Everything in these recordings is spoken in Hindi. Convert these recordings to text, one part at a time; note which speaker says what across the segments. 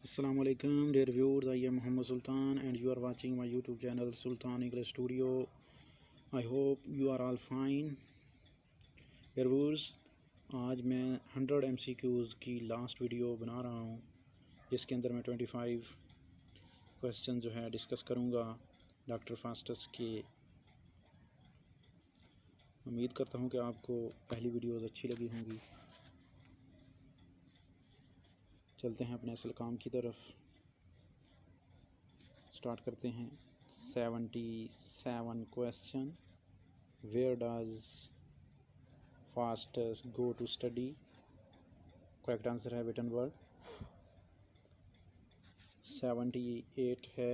Speaker 1: Assalamu alaikum dear viewers, I am Muhammad Sultan and you are watching my YouTube channel Sultan English Studio. I hope you are all fine. Dear viewers, आज मैं 100 MCQs की लास्ट वीडियो बना रहा हूँ जिसके अंदर मैं 25 क्वेश्चन जो है डिस्कस करूँगा डॉक्टर फास्टस के। उम्मीद करता हूँ कि आपको पहली वीडियोज़ अच्छी लगी होंगी। चलते हैं अपने असल काम की तरफ, स्टार्ट करते हैं। 77 question, where does Faustus go to study? Correct answer है विटनबर्ग। 78 है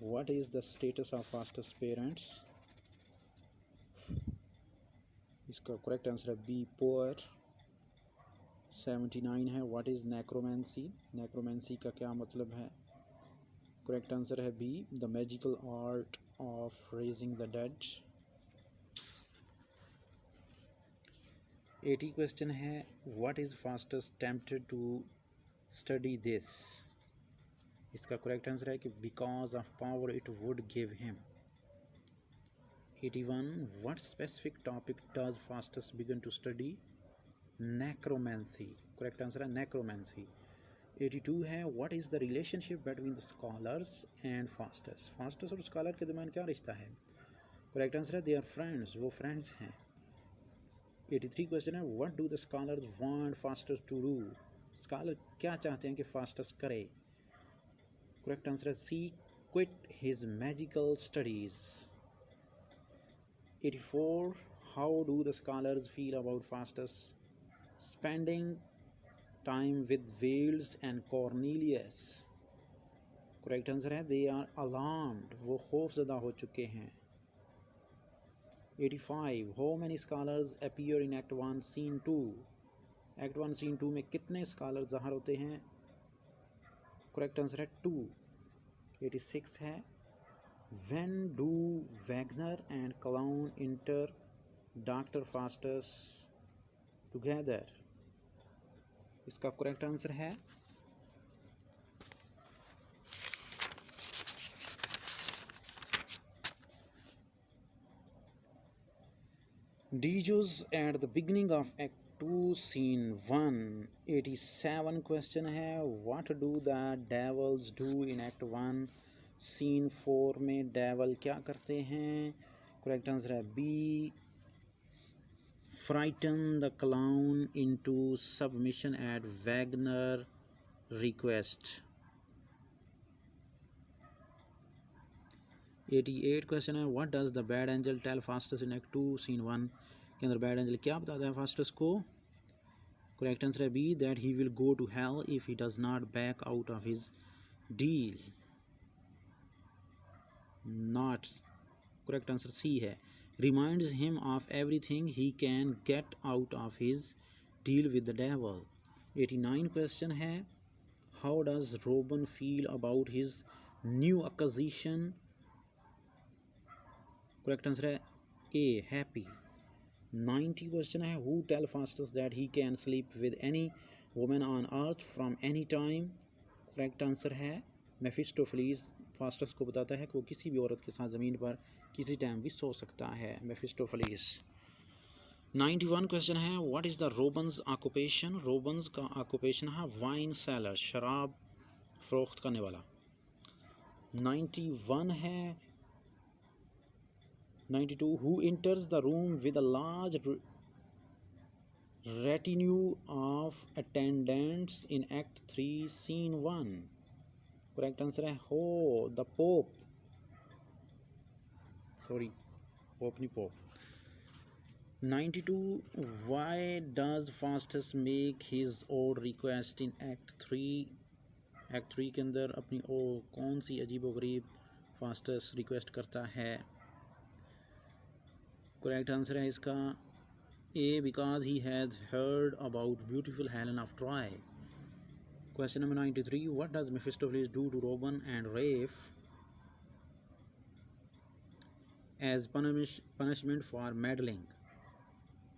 Speaker 1: what is the status of Faustus parents? इसका करेक्ट आंसर है बी पोअर। 79 है व्हाट इज़ नेक्रोमेंसी? नेक्रोमेंसी का क्या मतलब है? करेक्ट आंसर है B the magical art of raising the dead. 80 question है what is Faustus tempted to study this? इसका करेक्ट आंसर है कि because of power it would give him. 81 what specific topic does Faustus began to study? Necromancy. Correct answer है नेक्रोमेंसी। 82 है what is the relationship between the scholars and Faustus? Faustus और स्कॉलर के दरमियान क्या रिश्ता है? करेक्ट आंसर है दे आर फ्रेंड्स, वो फ्रेंड्स हैं। 83 क्वेश्चन है what do the scholars want Faustus to do? Scholar क्या चाहते हैं कि फास्टस करे? करेक्ट आंसर है see quit his magical studies. 84 how do the scholars feel about Faustus spending time with Wales and Cornelius? Correct answer है दे आर अलार्म्ड, वो खौफजदा हो चुके हैं। 85 how many scholars appear in act 1 scene 2? Act 1 scene 2 में कितने स्कॉलर ज़ाहिर होते हैं? करेक्ट आंसर है 2। 86 है when do Wagner and clown enter Doctor Faustus together? इसका करेक्ट आंसर है डीजोज at the beginning of act 2 scene 1। 87 question है what do the devils do in act 1 scene 4 में डेवल क्या करते हैं? करेक्ट आंसर है B frighten the clown into submission at Wagner request। 88 question है what does the bad angel tell Faustus in act 2 scene 1? के अंदर बैड एंजल क्या बताता है फास्टस को? करेक्ट आंसर है B that he will go to hell if he does not back out of his deal. Not, correct answer C है reminds him of everything he can get out of his deal with the devil। 89 question है how does Robin feel about his new acquisition? correct answer है A happy। 90 question है who tell Faustus that he can sleep with any woman on earth from any time? correct answer है मेफिस्टोफेलिस फास्टस को बताता है कि वो किसी भी औरत के साथ ज़मीन पर किसी टाइम भी सो सकता है, मेफिस्टोफेलिस। 91 क्वेश्चन है व्हाट इज़ द रोबन्स ऑक्यूपेशन? रोबन्स का ऑक्यूपेशन है वाइन सेलर, शराब फरोख्त करने वाला। 91 है 92 who enters the room with a large retinue of attendants in act 3 scene 1? Correct answer है हो द पोप, सॉरी पोप नहीं Pope. 92 why does Faustus make his odd request in act 3? Act 3 के अंदर अपनी कौन सी अजीब व गरीब फास्टस रिक्वेस्ट करता है? करेक्ट आंसर है इसका A because he has heard about beautiful Helen of Troy. Question number 93 what does Mephistopheles do to Robin and Rafe as punishment for meddling?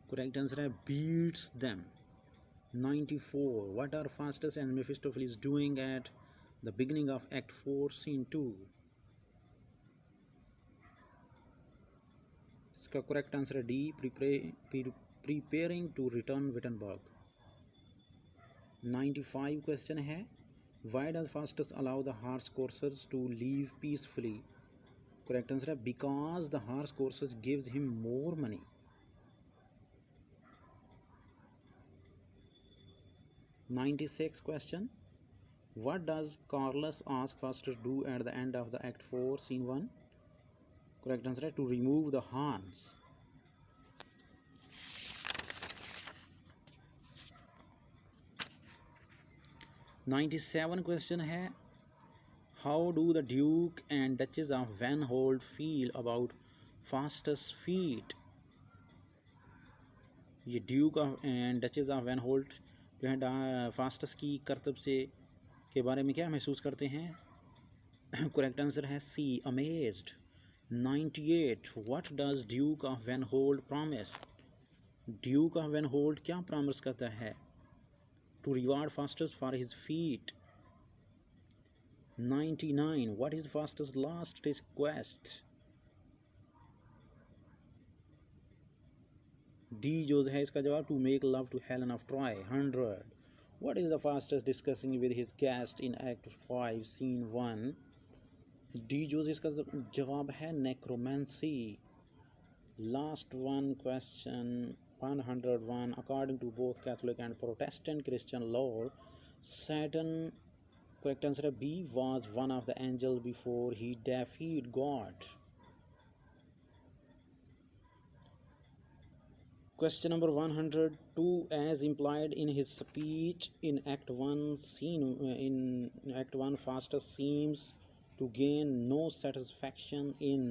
Speaker 1: Correct answer है beats them। 94. What are Faustus and Mephistopheles doing at the beginning of Act 4, Scene 2? इसका करेक्ट आंसर है D, preparing to return Wittenberg. 95 question है, why does Faustus allow the horse coursers to leave peacefully? Correct answer है because the horse coursers gives him more money. 96 question, what does Carlos ask Faustus do at the end of the Act 4, Scene 1? Correct answer है to remove the horns. 97 question है, how do the Duke and Duchess of Vanholt feel about Faustus' feat? ये ड्यूक एंड डचेस ऑफ वैनहोल्ट जो है फास्टस की करतब से के बारे में क्या महसूस करते हैं? करेक्ट आंसर है C, amazed. 98. What does duke of Vanholt promise? Duke of Vanholt क्या प्रॉमिस करता है? To reward Faustus for his feat. 99. What is Faustus last request? D जो है इसका जवाब, to make love to Helen of Troy. 100. What is the Faustus discussing with his guest in act 5 scene 1? D जो इसका जवाब है necromancy. Last one question 101. According to both Catholic and Protestant Christian law, Satan, correct answer है B, was one of the angel before he defied God. Question number 102. As implied in his speech in Act 1, in Act 1, Faustus seems to gain no satisfaction in,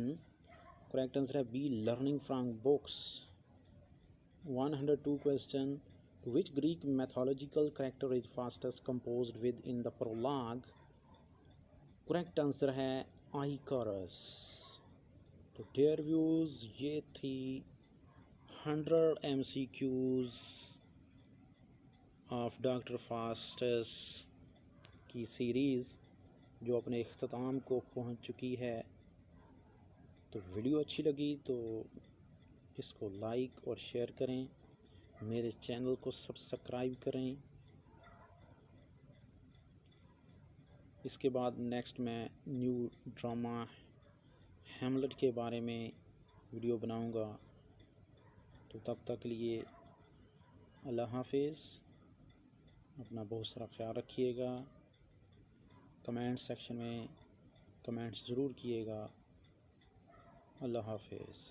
Speaker 1: correct answer है B, learning from books. 102 question. Which Greek mythological character is Faustus composed with in the prologue? Correct answer है Icarus. तो dear views, ये थी 100 MCQs ऑफ डॉक्टर फास्टस की सीरीज़ जो अपने इख्तिताम को पहुंच चुकी है. तो वीडियो अच्छी लगी तो इसको लाइक और शेयर करें, मेरे चैनल को सब्सक्राइब करें. इसके बाद नेक्स्ट मैं न्यू ड्रामा हैमलेट के बारे में वीडियो बनाऊंगा. तो तब तक के लिए अल्लाह हाफिज़. अपना बहुत सारा ख्याल रखिएगा. कमेंट सेक्शन में कमेंट्स ज़रूर किएगा. अल्लाह हाफिज़.